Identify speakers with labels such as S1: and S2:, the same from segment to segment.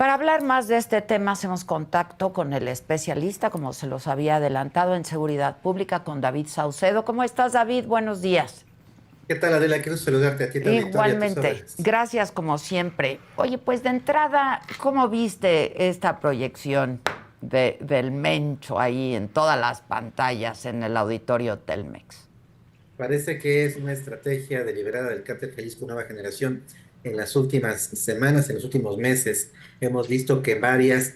S1: Para hablar más de este tema, hacemos contacto con el especialista, como se los había adelantado, en seguridad pública, con David Saucedo. ¿Cómo estás, David? Buenos días.
S2: ¿Qué tal, Adela? Quiero saludarte a ti también, Victoria, a tus
S1: Igualmente,
S2: órdenes.
S1: gracias como siempre. Oye, pues de entrada, ¿cómo viste esta proyección del Mencho ahí en todas las pantallas en el auditorio Telmex?
S2: Parece que es una estrategia deliberada del Cártel Jalisco Nueva Generación. En las últimas semanas, en los últimos meses, hemos visto que varias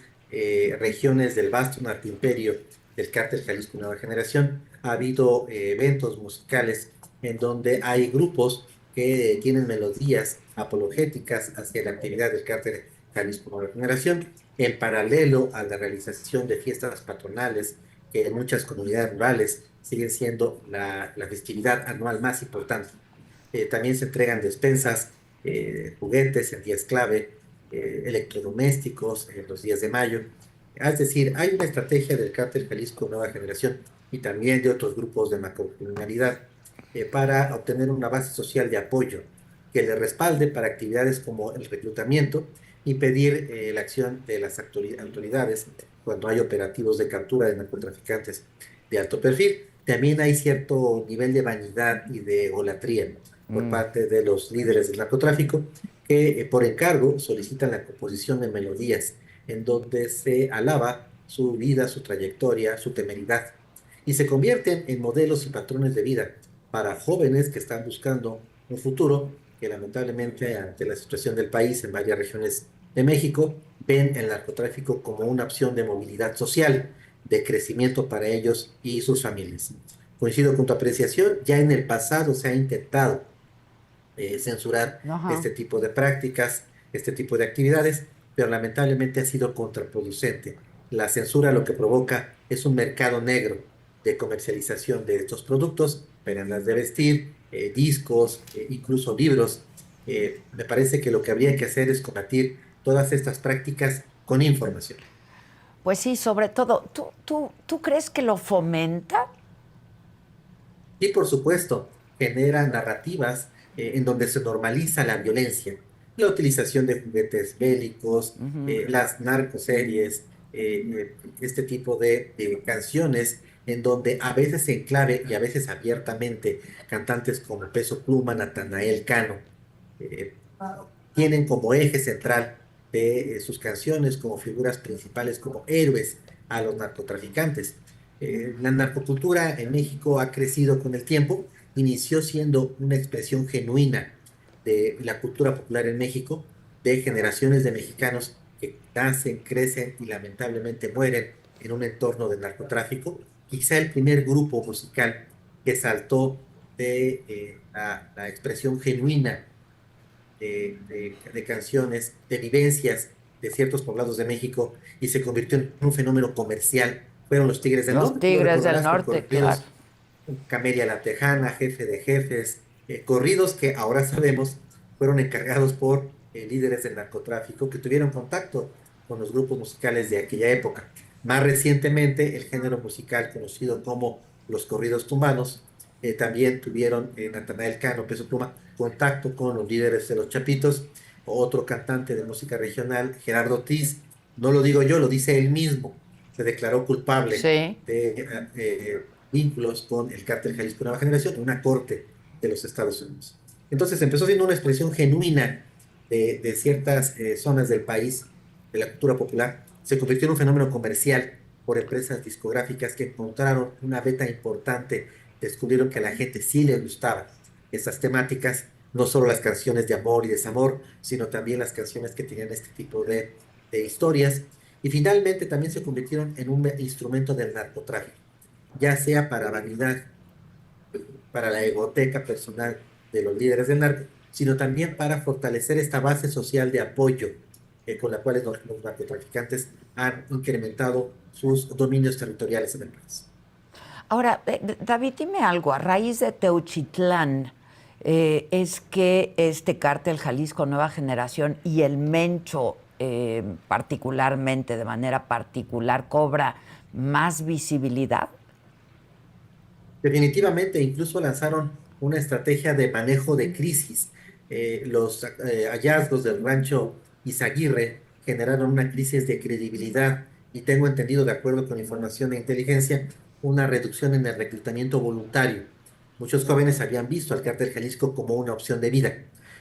S2: regiones del vasto narcoimperio del Cártel Jalisco Nueva Generación ha habido eventos musicales en donde hay grupos que tienen melodías apologéticas hacia la actividad del Cártel Jalisco Nueva Generación, en paralelo a la realización de fiestas patronales que en muchas comunidades rurales siguen siendo la festividad anual más importante. También se entregan despensas, juguetes en días clave, electrodomésticos en los días de mayo. Es decir, hay una estrategia del Cártel Jalisco Nueva Generación y también de otros grupos de macrocriminalidad para obtener una base social de apoyo que le respalde para actividades como el reclutamiento y pedir la acción de las autoridades cuando hay operativos de captura de narcotraficantes de alto perfil. También hay cierto nivel de vanidad y de egolatría por
S1: Mm.
S2: parte de los líderes del narcotráfico que por encargo solicitan la composición de melodías en donde se alaba su vida, su trayectoria, su temeridad y se convierten en modelos y patrones de vida para jóvenes que están buscando un futuro que lamentablemente ante la situación del país en varias regiones de México ven el narcotráfico como una opción de movilidad social, de crecimiento para ellos y sus familias. Coincido con tu apreciación, ya en el pasado se ha intentado censurar
S1: Ajá.
S2: este tipo de prácticas, este tipo de actividades, pero lamentablemente ha sido contraproducente. La censura lo que provoca es un mercado negro de comercialización de estos productos, prendas de vestir, discos, incluso libros. Me parece que lo que habría que hacer es combatir todas estas prácticas con información.
S1: Pues sí, sobre todo, ¿tú crees que lo fomenta?
S2: Y por supuesto, genera narrativas en donde se normaliza la violencia, la utilización de juguetes bélicos,
S1: Ujú.
S2: las narcoseries, este tipo de canciones en donde a veces en clave y a veces abiertamente cantantes como Peso Pluma, Natanael Cano, eh, tienen como eje central de sus canciones como figuras principales, como héroes a los narcotraficantes. La narcocultura en México ha crecido con el tiempo, inició siendo una expresión genuina de la cultura popular en México, de generaciones de mexicanos que nacen, crecen y lamentablemente mueren en un entorno de narcotráfico. Quizá el primer grupo musical que saltó de la expresión genuina de canciones, de vivencias de ciertos poblados de México y se convirtió en un fenómeno comercial. Fueron los Tigres del
S1: Los
S2: Norte, tú lo
S1: Tigres del
S2: recordarás con
S1: Norte, claro.
S2: corridos Camelia la Tejana, Jefe de Jefes, corridos que ahora sabemos fueron encargados por líderes del narcotráfico que tuvieron contacto con los grupos musicales de aquella época. Más recientemente, el género musical conocido como los corridos tumbanos también tuvieron Natanael Cano, Peso Pluma, contacto con los líderes de los Chapitos, otro cantante de música regional, Gerardo Ortiz, no lo digo yo, lo dice él mismo, se declaró culpable
S1: Sí.
S2: de vínculos con el cártel Jalisco Nueva Generación en una corte de los Estados Unidos. Entonces empezó siendo una expresión genuina de ciertas zonas del país, de la cultura popular, se convirtió en un fenómeno comercial por empresas discográficas que encontraron una beta importante, descubrieron que a la gente sí le gustaban esas temáticas, no solo las canciones de amor y desamor, sino también las canciones que tenían este tipo de historias, y finalmente también se convirtieron en un instrumento del narcotráfico, ya sea para vanidad, para la egoteca personal de los líderes del narco, sino también para fortalecer esta base social de apoyo con la cual los narcotraficantes han incrementado sus dominios territoriales en el país.
S1: Ahora, David, dime algo. A raíz de Teuchitlán, es que este cártel Jalisco Nueva Generación y el Mencho, particularmente, de manera particular, cobra más visibilidad.
S2: Definitivamente, incluso lanzaron una estrategia de manejo de crisis. Los hallazgos del rancho Izaguirre generaron una crisis de credibilidad y tengo entendido, de acuerdo con información de inteligencia, una reducción en el reclutamiento voluntario. Muchos jóvenes habían visto al Cártel Jalisco como una opción de vida,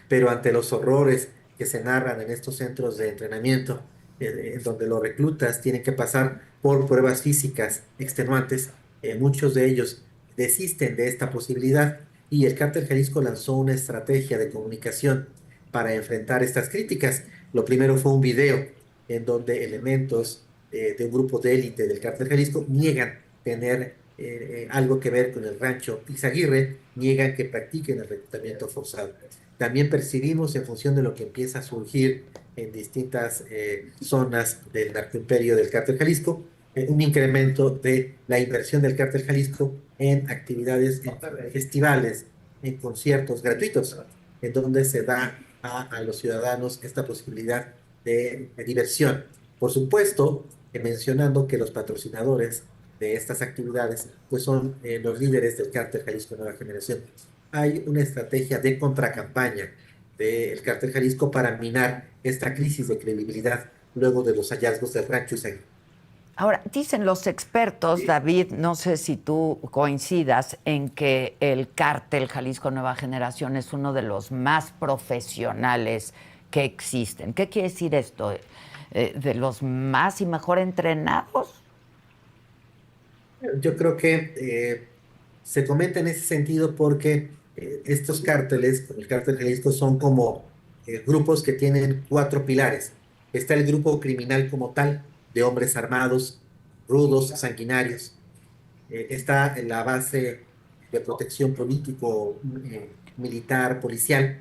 S2: pero ante los horrores que se narran en estos centros de entrenamiento, en donde los reclutas tienen que pasar por pruebas físicas extenuantes, muchos de ellos desisten de esta posibilidad y el Cártel Jalisco lanzó una estrategia de comunicación para enfrentar estas críticas. Lo primero fue un video en donde elementos de un grupo de élite del Cártel Jalisco niegan tener algo que ver con el rancho Izaguirre, niegan que practiquen el reclutamiento forzado. También percibimos, en función de lo que empieza a surgir en distintas zonas del narcoimperio del Cártel Jalisco, un incremento de la inversión del Cártel Jalisco en actividades, en festivales, en conciertos gratuitos, en donde se da a los ciudadanos esta posibilidad de diversión. Por supuesto, mencionando que los patrocinadores de estas actividades pues son los líderes del Cártel Jalisco Nueva Generación. Hay una estrategia de contracampaña del Cártel Jalisco para minar esta crisis de credibilidad luego de los hallazgos del rancho Izaguirre.
S1: Ahora, dicen los expertos, David, no sé si tú coincidas en que el cártel Jalisco Nueva Generación es uno de los más profesionales que existen. ¿Qué quiere decir esto? ¿De los más y mejor entrenados?
S2: Yo creo que se comenta en ese sentido porque estos cárteles, como el Cártel Jalisco, son como grupos que tienen cuatro pilares. Está el grupo criminal como tal, de hombres armados, rudos, sanguinarios. Está en la base de protección político, militar, policial,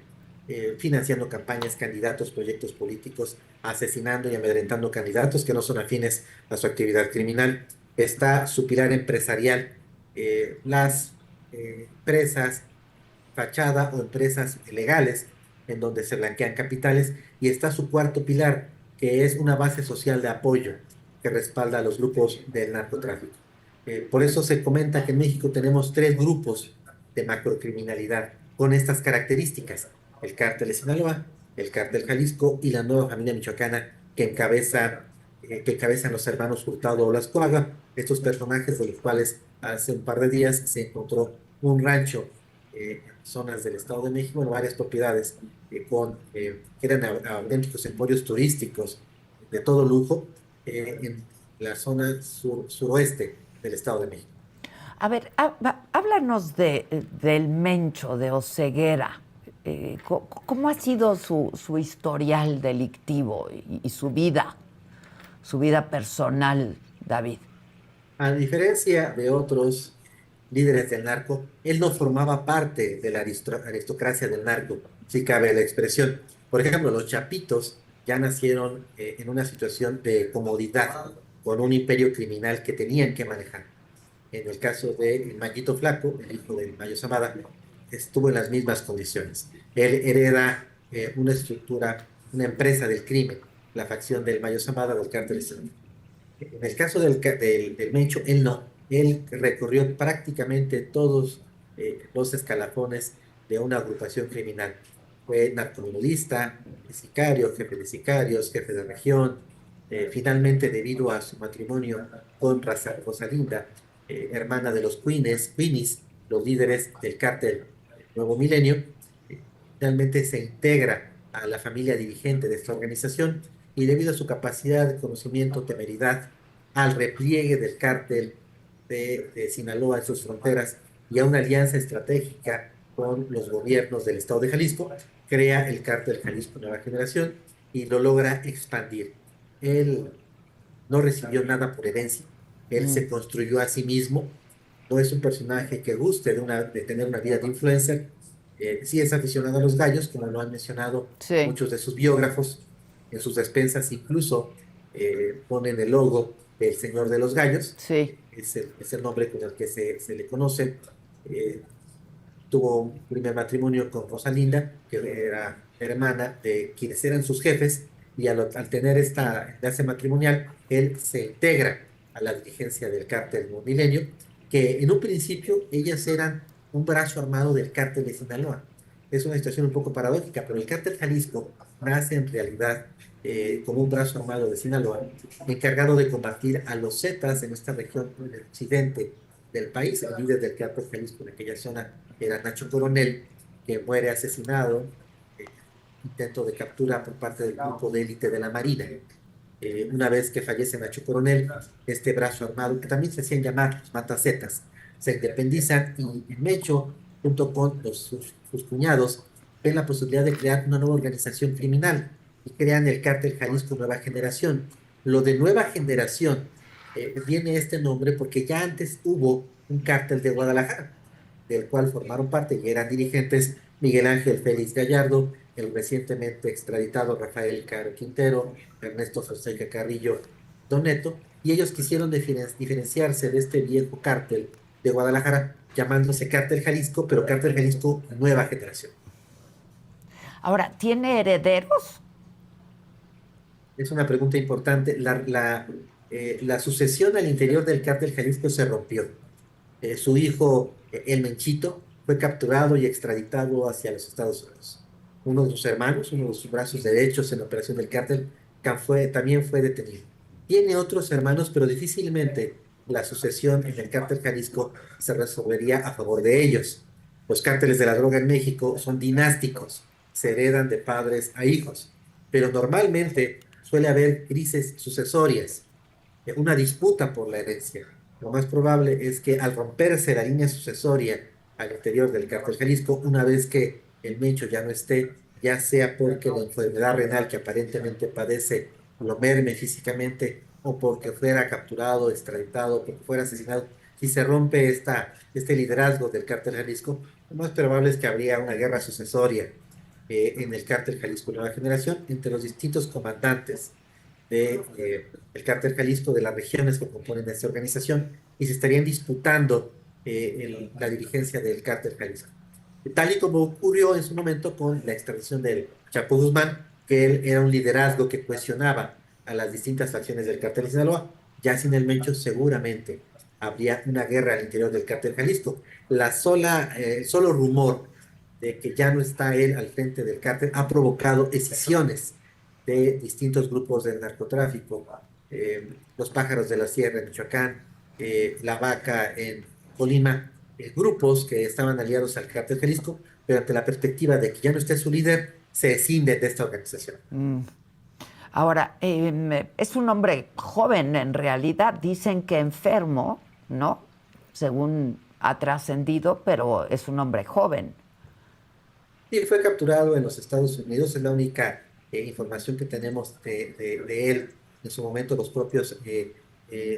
S2: financiando campañas, candidatos, proyectos políticos, asesinando y amedrentando candidatos que no son afines a su actividad criminal. Está su pilar empresarial, las empresas fachada o empresas legales en donde se blanquean capitales, y está su cuarto pilar, que es una base social de apoyo que respalda a los grupos del narcotráfico. Por eso se comenta que en México tenemos tres grupos de macrocriminalidad con estas características: el cártel de Sinaloa, el cártel Jalisco y la nueva familia michoacana que encabezan los hermanos Hurtado Olascoaga, estos personajes de los cuales hace un par de días se encontró un rancho en zonas del Estado de México, en varias propiedades que eran auténticos emporios turísticos de todo lujo en la zona suroeste del Estado de México.
S1: A ver, háblanos del Mencho, de Oseguera. ¿Cómo ha sido su historial delictivo y su vida personal, David?
S2: A diferencia de otros líderes del narco, él no formaba parte de la aristocracia del narco, si cabe la expresión. Por ejemplo, los Chapitos ya nacieron en una situación de comodidad, con un imperio criminal que tenían que manejar. En el caso de Mayito Flaco, el hijo de Mayo Zambada, estuvo en las mismas condiciones. Él hereda una estructura, una empresa del crimen, la facción del Mayo Zambada del cártel. En el caso del Mencho, él no. Él recorrió prácticamente todos los escalafones de una agrupación criminal. Fue narcomenudista, sicario, jefe de sicarios, jefe de región. Finalmente, debido a su matrimonio con Rosalinda, hermana de los Queenies, los líderes del cártel Nuevo Milenio, eh, finalmente se integra a la familia dirigente de esta organización, y debido a su capacidad, conocimiento, temeridad, al repliegue del cártel de Sinaloa en sus fronteras y a una alianza estratégica con los gobiernos del estado de Jalisco, crea el cártel Jalisco Nueva Generación y lo logra expandir. Él no recibió nada por herencia, él se construyó a sí mismo, no es un personaje que guste de tener una vida de influencer. Sí es aficionado a los gallos, como lo han mencionado
S1: Sí,
S2: muchos de sus biógrafos. En sus despensas incluso ponen el logo del Señor de los Gallos,
S1: sí.
S2: es el nombre con el que se le conoce. Eh, Tuvo un primer matrimonio con Rosalinda, que era hermana de quienes eran sus jefes, y al tener esta enlace matrimonial, él se integra a la dirigencia del cártel Milenio, que en un principio ellas eran un brazo armado del cártel de Sinaloa. Es una situación un poco paradójica, pero el cártel Jalisco nace en realidad como un brazo armado de Sinaloa, encargado de combatir a los Zetas en esta región, en el occidente del país. El líder del cártel Jalisco en aquella zona era Nacho Coronel, que muere asesinado, eh, intento de captura por parte del grupo de élite de la Marina. Una vez que fallece Nacho Coronel, este brazo armado, que también se hacían llamar los Matacetas, se independizan y Mecho, junto con sus cuñados, ven la posibilidad de crear una nueva organización criminal y crean el cártel Jalisco Nueva Generación. Lo de Nueva Generación viene este nombre porque ya antes hubo un cártel de Guadalajara, del cual formaron parte y eran dirigentes Miguel Ángel Félix Gallardo, el recientemente extraditado Rafael Caro Quintero, Ernesto Fonseca Carrillo Doneto, y ellos quisieron diferenciarse de este viejo cártel de Guadalajara, llamándose Cártel Jalisco, pero Cártel Jalisco Nueva Generación.
S1: Ahora, ¿tiene herederos?
S2: Es una pregunta importante. La sucesión al interior del Cártel Jalisco se rompió. Su hijo, el Menchito, fue capturado y extraditado hacia los Estados Unidos. Uno de sus hermanos, uno de sus brazos derechos en la operación del cártel, también fue detenido. Tiene otros hermanos, pero difícilmente la sucesión en el cártel Jalisco se resolvería a favor de ellos. Los cárteles de la droga en México son dinásticos, se heredan de padres a hijos, pero normalmente suele haber crisis sucesorias, una disputa por la herencia. Lo más probable es que al romperse la línea sucesoria al interior del cártel Jalisco, una vez que el Mencho ya no esté, ya sea porque la enfermedad renal que aparentemente padece lo merme físicamente o porque fuera capturado, extraditado, porque fuera asesinado, si se rompe este liderazgo del cártel Jalisco, lo más probable es que habría una guerra sucesoria en el cártel Jalisco Nueva Generación entre los distintos comandantes el cártel Jalisco, de las regiones que componen esta organización, y se estarían disputando la dirigencia del cártel Jalisco. Tal y como ocurrió en su momento con la extradición del Chapo Guzmán, que él era un liderazgo que cuestionaba a las distintas facciones del cártel de Sinaloa. Ya sin el Mencho seguramente habría una guerra al interior del cártel Jalisco. El solo rumor de que ya no está él al frente del cártel ha provocado escisiones de distintos grupos del narcotráfico, los Pájaros de la Sierra en Michoacán, la Vaca en Colima, grupos que estaban aliados al cártel Jalisco, pero ante la perspectiva de que ya no esté su líder, se escinden de esta organización.
S1: Ahora, es un hombre joven en realidad, dicen que enfermo, ¿no? Según ha trascendido, pero es un hombre joven.
S2: Y fue capturado en los Estados Unidos, es la única información que tenemos de él. En su momento los propios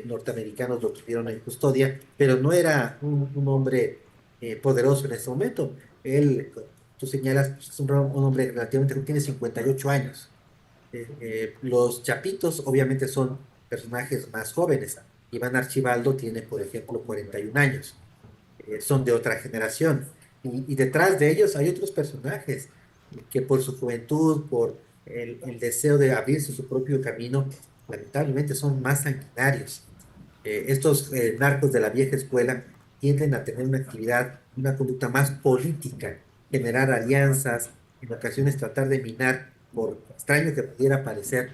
S2: norteamericanos lo tuvieron en custodia, pero no era un hombre poderoso en ese momento. Él, tú señalas, pues, es un hombre relativamente joven, tiene 58 años. Los Chapitos obviamente son personajes más jóvenes. Iván Archibaldo tiene, por ejemplo, 41 años. Son de otra generación. Y detrás de ellos hay otros personajes que por su juventud, por el deseo de abrirse su propio camino, lamentablemente son más sanguinarios. Estos narcos de la vieja escuela tienden a tener una actividad, una conducta más política, generar alianzas, en ocasiones tratar de minar, por extraño que pudiera parecer.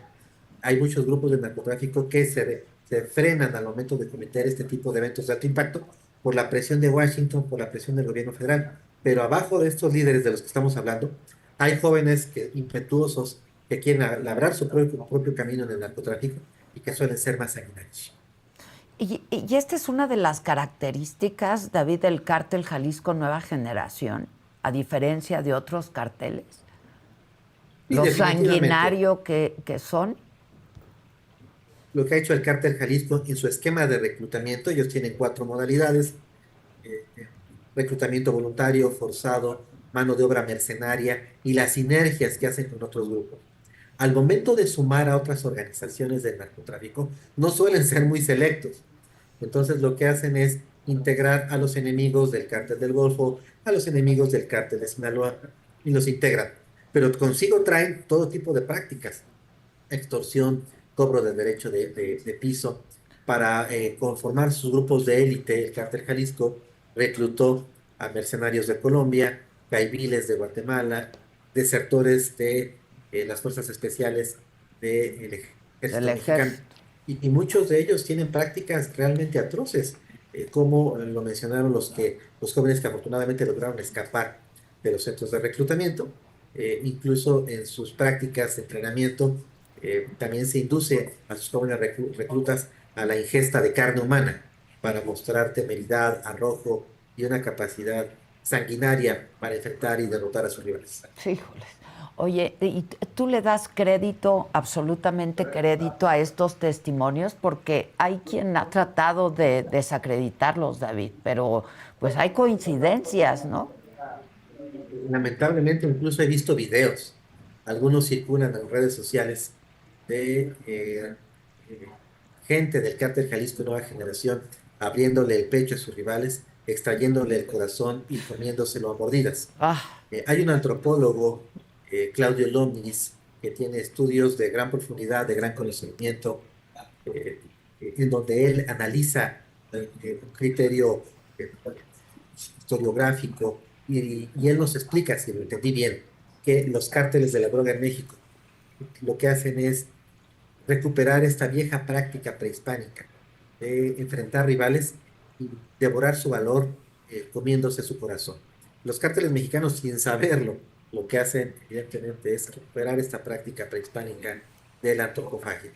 S2: Hay muchos grupos de narcotráfico que se frenan al momento de cometer este tipo de eventos de alto impacto por la presión de Washington, por la presión del gobierno federal. Pero abajo de estos líderes de los que estamos hablando, hay jóvenes impetuosos que quieren labrar su propio camino en el narcotráfico y que suelen ser más sanguinarios.
S1: Y esta es una de las características, David, del cártel Jalisco Nueva Generación, a diferencia de otros carteles.
S2: Y
S1: Lo
S2: definitivamente,
S1: sanguinario que son.
S2: lo que ha hecho el cártel Jalisco en su esquema de reclutamiento, ellos tienen 4 modalidades: reclutamiento voluntario, forzado, mano de obra mercenaria y las sinergias que hacen con otros grupos. Al momento de sumar a otras organizaciones del narcotráfico, no suelen ser muy selectos. Entonces lo que hacen es integrar a los enemigos del cártel del Golfo, a los enemigos del cártel de Sinaloa, y los integran. Pero consigo traen todo tipo de prácticas: extorsión, cobro de derecho de piso. Para conformar sus grupos de élite, el cártel Jalisco reclutó a mercenarios de Colombia, caiviles de Guatemala, desertores de las fuerzas especiales del
S1: del
S2: ejército mexicano.
S1: ejército.
S2: Y muchos de ellos tienen prácticas realmente atroces, como lo mencionaron los jóvenes que afortunadamente lograron escapar de los centros de reclutamiento. Incluso en sus prácticas de entrenamiento, también se induce a sus jóvenes reclutas a la ingesta de carne humana para mostrar temeridad, arrojo y una capacidad sanguinaria para enfrentar y derrotar a sus rivales.
S1: Sí, híjoles. Oye, ¿y tú le das crédito, absolutamente crédito a estos testimonios? Porque hay quien ha tratado de desacreditarlos, David, pero pues hay coincidencias, ¿no?
S2: Lamentablemente, incluso he visto videos, algunos circulan en redes sociales de gente del cártel Jalisco Nueva Generación abriéndole el pecho a sus rivales, extrayéndole el corazón y comiéndoselo a mordidas.
S1: Ah,
S2: Hay un antropólogo, Claudio Lomnis, que tiene estudios de gran profundidad, de gran conocimiento, eh, en donde él analiza un criterio eh, historiográfico y él nos explica, si lo entendí bien, que los cárteles de la droga en México lo que hacen es recuperar esta vieja práctica prehispánica de enfrentar rivales y devorar su valor comiéndose su corazón. Los cárteles mexicanos, sin saberlo, lo que hacen evidentemente es recuperar esta práctica prehispánica de la antropofagia.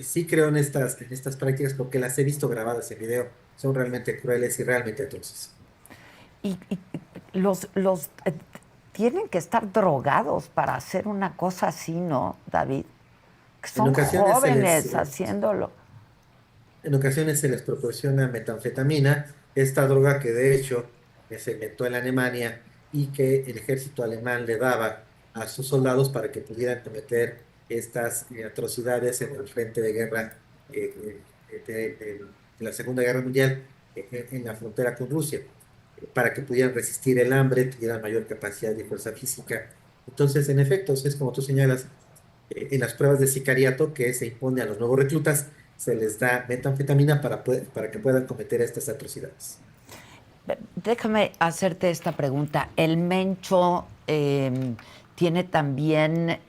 S2: Sí creo en estas prácticas porque las he visto grabadas en video, son realmente crueles y realmente atroces.
S1: y los tienen que estar drogados para hacer una cosa así, ¿no, David? Que
S2: En
S1: son
S2: ocasiones se les,
S1: jóvenes haciéndolo.
S2: En ocasiones se les proporciona metanfetamina, esta droga que de hecho se inventó en Alemania y que el ejército alemán le daba a sus soldados para que pudieran cometer estas atrocidades en el frente de guerra de la Segunda Guerra Mundial en la frontera con Rusia, para que pudieran resistir el hambre, tuvieran mayor capacidad de fuerza física. Entonces, en efecto, es como tú señalas, en las pruebas de sicariato que se impone a los nuevos reclutas, se les da metanfetamina para que puedan cometer estas atrocidades.
S1: Déjame hacerte esta pregunta. ¿El Mencho tiene también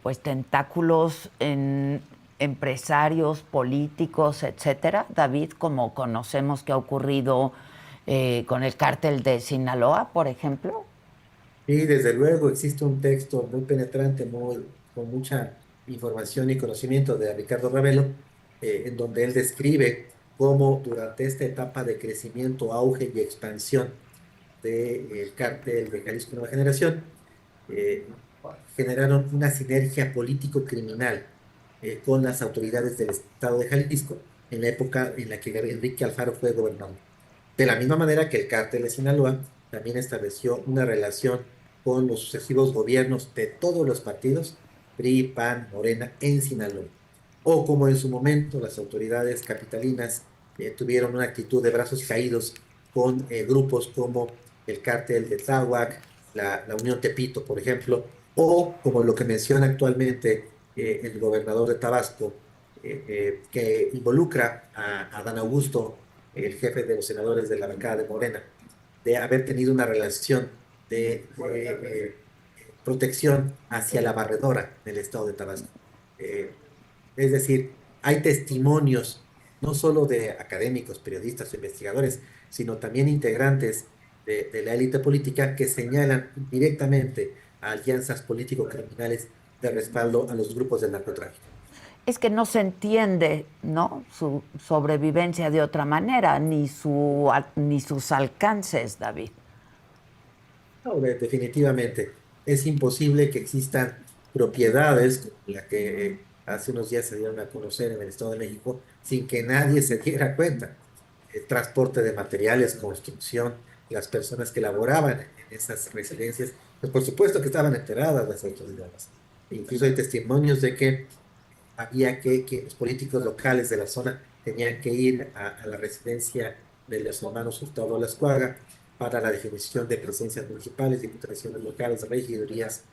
S1: pues tentáculos en empresarios, políticos, etcétera? David, como conocemos que ha ocurrido con el cártel de Sinaloa, por ejemplo.
S2: Y desde luego existe un texto muy penetrante, con mucha información y conocimiento de Ricardo Ravelo, en donde él describe cómo durante esta etapa de crecimiento, auge y expansión del cártel de Jalisco Nueva Generación, eh, generaron una sinergia político-criminal con las autoridades del estado de Jalisco en la época en la que Enrique Alfaro fue gobernador. De la misma manera que el cártel de Sinaloa también estableció una relación con los sucesivos gobiernos de todos los partidos, PRI, PAN, Morena, en Sinaloa. O como en su momento las autoridades capitalinas tuvieron una actitud de brazos caídos con grupos como el cártel de Tláhuac, la Unión Tepito, por ejemplo, o como lo que menciona actualmente el gobernador de Tabasco, que involucra a Dan Augusto, el jefe de los senadores de la bancada de Morena, de haber tenido una relación protección hacia la barredora del estado de Tabasco. Eh, es decir, hay testimonios no solo de académicos, periodistas o investigadores, sino también integrantes de la élite política que señalan directamente a alianzas político-criminales de respaldo a los grupos del narcotráfico.
S1: Es que no se entiende, ¿no? Su sobrevivencia de otra manera, ni sus alcances, David.
S2: No, definitivamente, es imposible que existan propiedades como la que hace unos días se dieron a conocer en el Estado de México sin que nadie se diera cuenta. El transporte de materiales, construcción, las personas que laboraban en esas residencias, pues por supuesto que estaban enteradas las autoridades. Incluso hay testimonios de que que los políticos locales de la zona tenían que ir a la residencia de los hermanos Hurtado Lascuaga para la definición de presencias municipales, diputaciones locales, regidurías.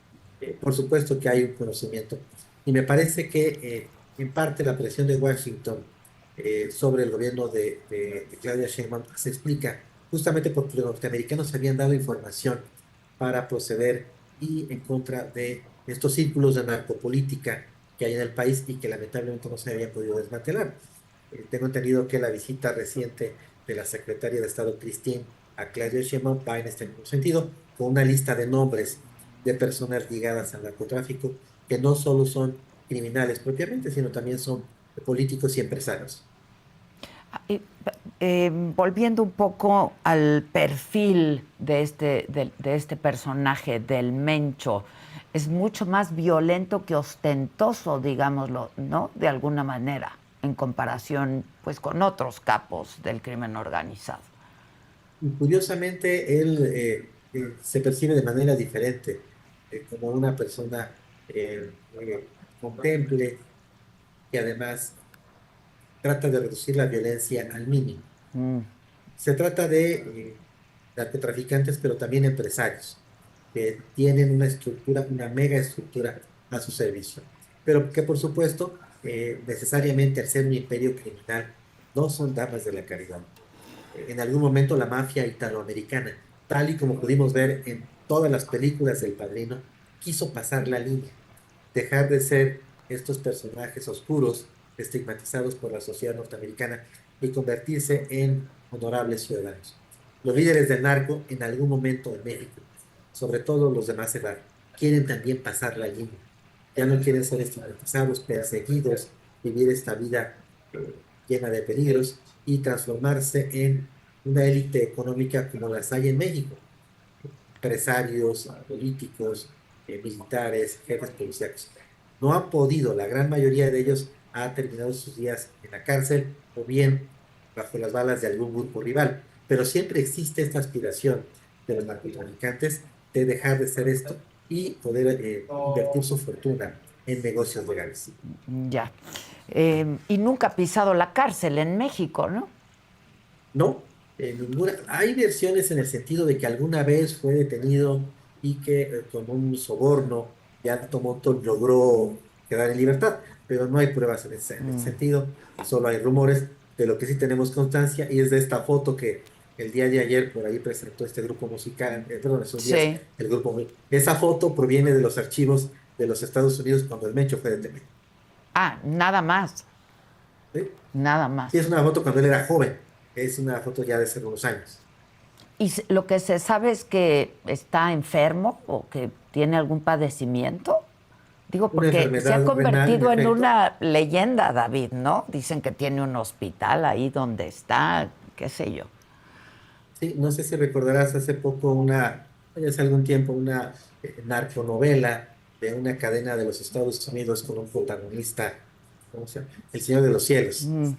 S2: Por supuesto que hay un conocimiento. Y me parece que en parte la presión de Washington sobre el gobierno de Claudia Sheinbaum se explica justamente porque los norteamericanos habían dado información para proceder y en contra de estos círculos de narcopolítica que hay en el país y que lamentablemente no se había podido desmantelar. Tengo entendido que la visita reciente de la secretaria de Estado Christine a Claudio Sheinbaum va en este mismo sentido, con una lista de nombres de personas ligadas al narcotráfico que no solo son criminales propiamente, sino también son políticos y empresarios.
S1: Y, volviendo un poco al perfil de este personaje, del Mencho, es mucho más violento que ostentoso, digámoslo, ¿no? De alguna manera, en comparación pues con otros capos del crimen organizado.
S2: Y curiosamente, él se percibe de manera diferente, como una persona contemple, que además trata de reducir la violencia al mínimo.
S1: Mm,
S2: Se trata de narcotraficantes, pero también empresarios, que tienen una estructura, una mega estructura a su servicio. Pero que por supuesto, necesariamente al ser un imperio criminal, no son damas de la caridad. En algún momento la mafia italoamericana, tal y como pudimos ver en todas las películas del Padrino, quiso pasar la línea, dejar de ser estos personajes oscuros, estigmatizados por la sociedad norteamericana y convertirse en honorables ciudadanos. Los líderes del narco en algún momento en México, sobre todo los de más edad, quieren también pasar la línea. Ya no quieren ser estigmatizados, perseguidos, vivir esta vida llena de peligros y transformarse en una élite económica como las hay en México. Empresarios, políticos, militares, jefes policiales. No han podido, la gran mayoría de ellos ha terminado sus días en la cárcel o bien bajo las balas de algún grupo rival. Pero siempre existe esta aspiración de los narcotraficantes de dejar de ser esto y poder invertir su fortuna en negocios legales.
S1: ya. Y nunca ha pisado la cárcel en México, ¿no?
S2: No, ninguna. Hay versiones en el sentido de que alguna vez fue detenido y que con un soborno de alto monto logró quedar en libertad, pero no hay pruebas en ese
S1: Mm,
S2: sentido, solo hay rumores. De lo que sí tenemos constancia y es de esta foto que el día de ayer por ahí presentó este grupo musical, perdón, esos días
S1: sí.
S2: el grupo. Esa foto proviene de los archivos de los Estados Unidos cuando el Mencho fue detenido.
S1: Ah, nada más,
S2: ¿Sí?
S1: nada
S2: Sí,
S1: más.
S2: es una foto cuando él era joven, es una foto ya de hace unos años.
S1: ¿Y lo que se sabe es que está enfermo o que tiene algún padecimiento? Digo,
S2: Una
S1: porque se ha
S2: enfermedad renal, en
S1: convertido en
S2: efecto.
S1: una leyenda, David, ¿no? Dicen que tiene un hospital ahí donde está, qué sé yo.
S2: Sí, no sé si recordarás hace poco ya hace algún tiempo, una narconovela de una cadena de los Estados Unidos con un protagonista, ¿cómo se llama? El Señor de los Cielos.
S1: Mm,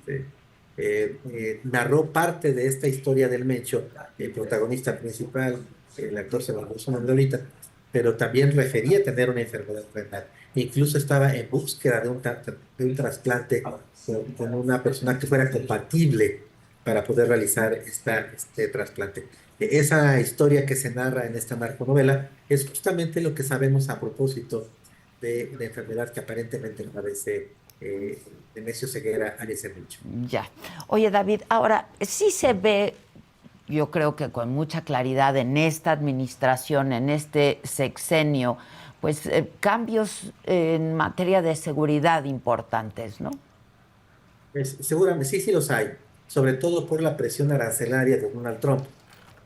S2: Narró parte de esta historia del Mencho, el protagonista principal, el actor se me olvidó su nombre ahorita, pero también refería tener una enfermedad renal. Incluso estaba en búsqueda de un trasplante con una persona que fuera compatible para poder realizar este trasplante. Esa historia que se narra en esta narconovela es justamente lo que sabemos a propósito de la enfermedad que aparentemente padece Nemesio Ceguera, alias el Mencho.
S1: ya. Oye, David, ahora sí se ve, yo creo que con mucha claridad en esta administración, en este sexenio, pues cambios en materia de seguridad importantes, ¿no?
S2: Seguramente sí, sí los hay, sobre todo por la presión arancelaria de Donald Trump,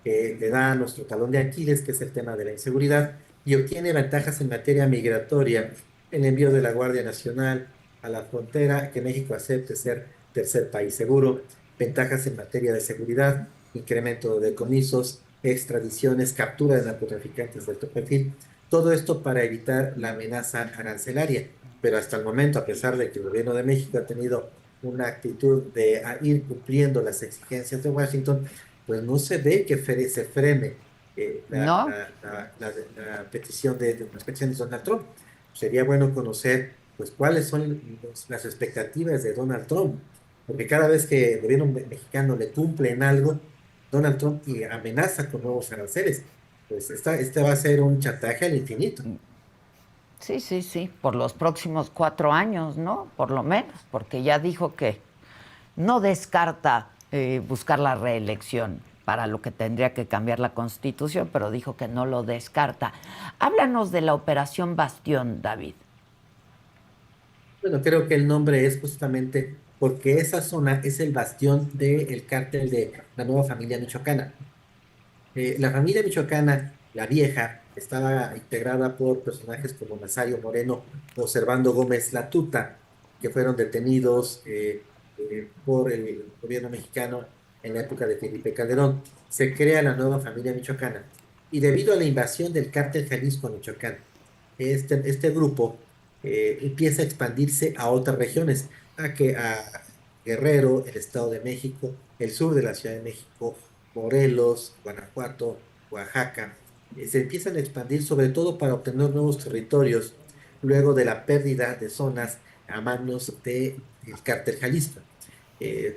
S2: que le da a nuestro talón de Aquiles, que es el tema de la inseguridad, y obtiene ventajas en materia migratoria, el envío de la Guardia Nacional a la frontera, que México acepte ser tercer país seguro, ventajas en materia de seguridad, incremento de decomisos, extradiciones, captura de narcotraficantes de alto perfil, todo esto para evitar la amenaza arancelaria. Pero hasta el momento, a pesar de que el gobierno de México ha tenido una actitud de ir cumpliendo las exigencias de Washington, pues no se ve que se frene
S1: ¿No?
S2: la petición de las peticiones de Donald Trump. Sería bueno conocer pues cuáles son las expectativas de Donald Trump, porque cada vez que el gobierno mexicano le cumple en algo, Donald Trump y amenaza con nuevos aranceles. Pues este va a ser un chantaje al infinito.
S1: Sí, sí, sí, por los próximos 4 años, ¿no? Por lo menos, porque ya dijo que no descarta buscar la reelección para lo que tendría que cambiar la Constitución, pero dijo que no lo descarta. Háblanos de la Operación Bastión, David.
S2: Bueno, creo que el nombre es justamente porque esa zona es el bastión del cártel de la nueva familia michoacana. La familia michoacana, la vieja, estaba integrada por personajes como Nazario Moreno o Servando Gómez Latuta, que fueron detenidos por el gobierno mexicano en la época de Felipe Calderón. Se crea la nueva familia michoacana. Y debido a la invasión del cártel Jalisco a Michoacán, este grupo empieza a expandirse a otras regiones, a Guerrero, el Estado de México, el sur de la Ciudad de México, Morelos, Guanajuato, Oaxaca. Se empiezan a expandir sobre todo para obtener nuevos territorios luego de la pérdida de zonas a manos del cártel Jalisco.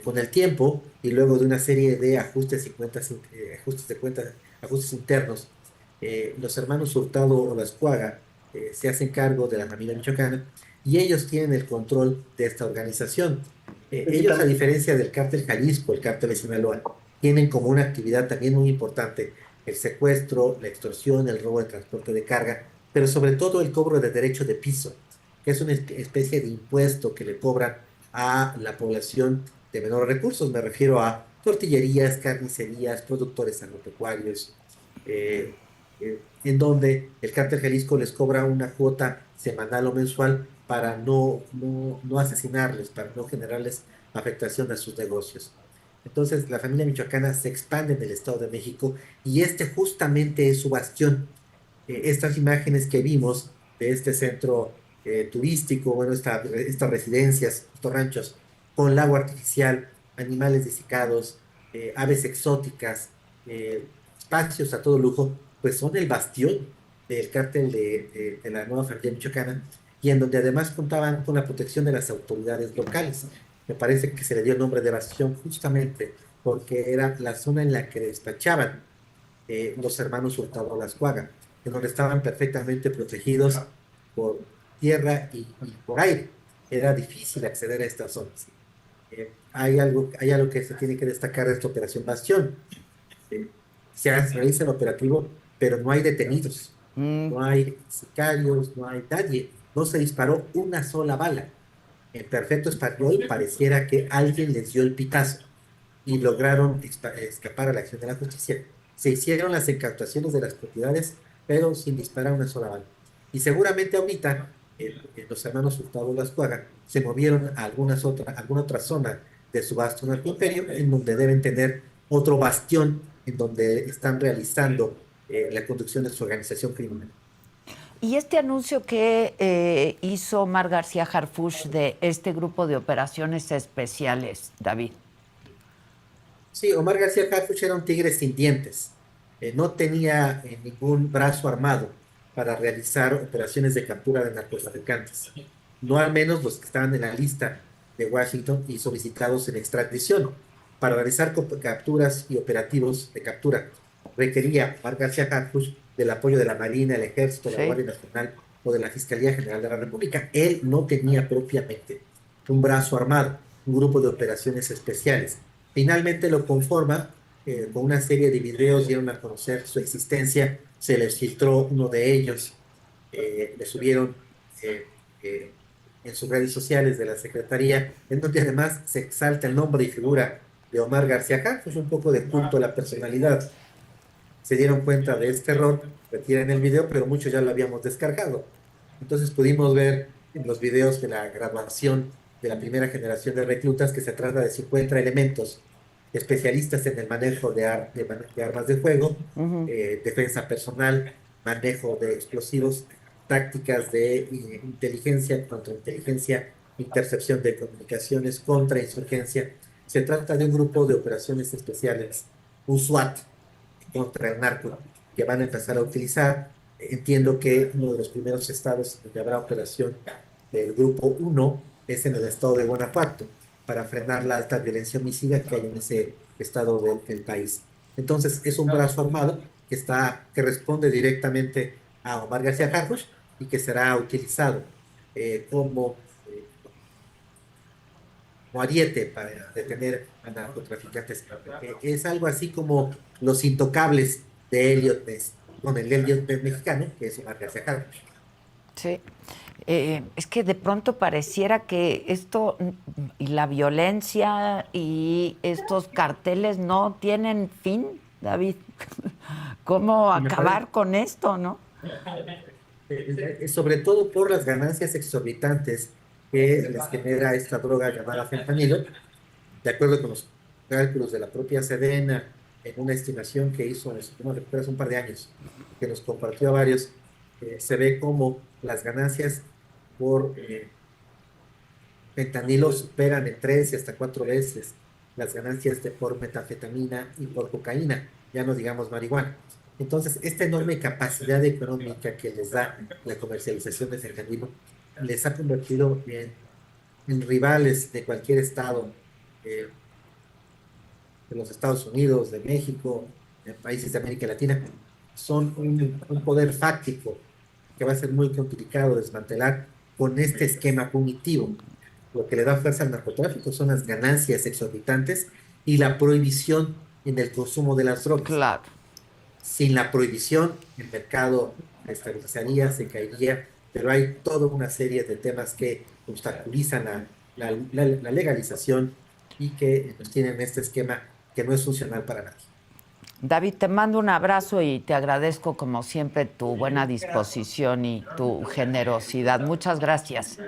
S2: Con el tiempo y luego de una serie de ajustes de cuentas, ajustes internos, los hermanos Hurtado o Las Cuaga se hacen cargo de la familia michoacana y ellos tienen el control de esta organización. Ellos, a diferencia del cártel Jalisco, el cártel de Sinaloa, tienen como una actividad también muy importante el secuestro, la extorsión, el robo de transporte de carga, pero sobre todo el cobro de derecho de piso, que es una especie de impuesto que le cobran a la población de menores recursos. Me refiero a tortillerías, carnicerías, productores agropecuarios, eh, en donde el cártel Jalisco les cobra una cuota semanal o mensual para no asesinarles, para no generarles afectación a sus negocios. Entonces, la familia michoacana se expande en el Estado de México y este justamente es su bastión. Estas imágenes que vimos de este centro turístico, bueno, estas residencias, estos ranchos, con lago artificial, animales desicados, aves exóticas, espacios a todo lujo, pues son el bastión del cártel de la nueva familia michoacana y en donde además contaban con la protección de las autoridades locales. Me parece que se le dio el nombre de bastión justamente porque era la zona en la que despachaban los hermanos Hurtado Lascuaga, en donde estaban perfectamente protegidos por tierra y por aire. Era difícil acceder a estas zonas. Hay algo que se tiene que destacar de esta operación Bastión. Eh, realiza el operativo, pero no hay detenidos,
S1: Mm.
S2: no hay sicarios, no hay nadie. No se disparó una sola bala. En perfecto español, pareciera que alguien les dio el pitazo y lograron escapar a la acción de la justicia. Se hicieron las incautaciones de las propiedades, pero sin disparar una sola bala. Y seguramente ahorita los hermanos Hurtado Lascuaga se movieron a alguna otra zona de su vasto narcoimperio, en donde deben tener otro bastión en donde están realizando la conducción de su organización criminal.
S1: Y este anuncio que hizo Omar García Harfuch de este grupo de operaciones especiales, David.
S2: Sí, Omar García Harfuch era un tigre sin dientes. No tenía ningún brazo armado para realizar operaciones de captura de narcotraficantes. No al menos los que estaban en la lista de Washington y solicitados en extradición. Para realizar capturas y operativos de captura requería Omar García Harfuch del apoyo de la Marina, el Ejército, la
S1: Sí.
S2: Guardia Nacional o de la Fiscalía General de la República. Él no tenía propiamente un brazo armado, un grupo de operaciones especiales. Finalmente lo conforma con una serie de videos, dieron a conocer su existencia, se les filtró uno de ellos, le subieron eh, eh, en sus redes sociales de la Secretaría, en donde además se exalta el nombre y figura de Omar García Harfuch, un poco de culto a la personalidad. Se dieron cuenta de este error, retiran el video, pero muchos ya lo habíamos descargado. Entonces pudimos ver en los videos de la graduación de la primera generación de reclutas que se trata de 50 elementos especialistas en el manejo de armas de fuego,
S1: Ujú.
S2: defensa personal, manejo de explosivos, tácticas de inteligencia, contrainteligencia, intercepción de comunicaciones, contrainsurgencia. Se trata de un grupo de operaciones especiales, un SWAT, contra el narco que van a empezar a utilizar. Entiendo que uno de los primeros estados donde habrá operación del grupo uno es en el estado de Guanajuato, para frenar la alta violencia homicida que hay en ese estado del país. Entonces, es un brazo armado que responde directamente a Omar García Harfuch y que será utilizado como ariete para detener a narcotraficantes. Es algo así como los intocables de Elliot Ness, con el Elliot Ness mexicano, que es Omar García Harfuch.
S1: Sí. Es que de pronto pareciera que esto y la violencia y estos carteles no tienen fin, David. ¿Cómo
S2: Y me parece,
S1: acabar con esto, no?
S2: sobre todo por las ganancias exorbitantes que les genera esta droga llamada fentanilo, de acuerdo con los cálculos de la propia Sedena, en una estimación que hizo, no recuerdo, hace un par de años, que nos compartió a varios, se ve como las ganancias por fentanilo superan en 3 y hasta 4 veces las ganancias por metanfetamina y por cocaína, ya no digamos marihuana. Entonces, esta enorme capacidad económica que les da la comercialización de fentanilo les ha convertido en rivales de cualquier estado, eh, de los Estados Unidos, de México, de países de América Latina. Son un poder fáctico que va a ser muy complicado desmantelar con este esquema punitivo. Lo que le da fuerza al narcotráfico son las ganancias exorbitantes y la prohibición en el consumo de las drogas.
S1: Claro.
S2: Sin la prohibición, el mercado se estabilizaría, se caería, pero hay toda una serie de temas que obstaculizan la legalización y que nos tienen este esquema que no es funcional para nadie.
S1: David, te mando un abrazo y te agradezco como siempre tu buena disposición y tu generosidad. Muchas gracias.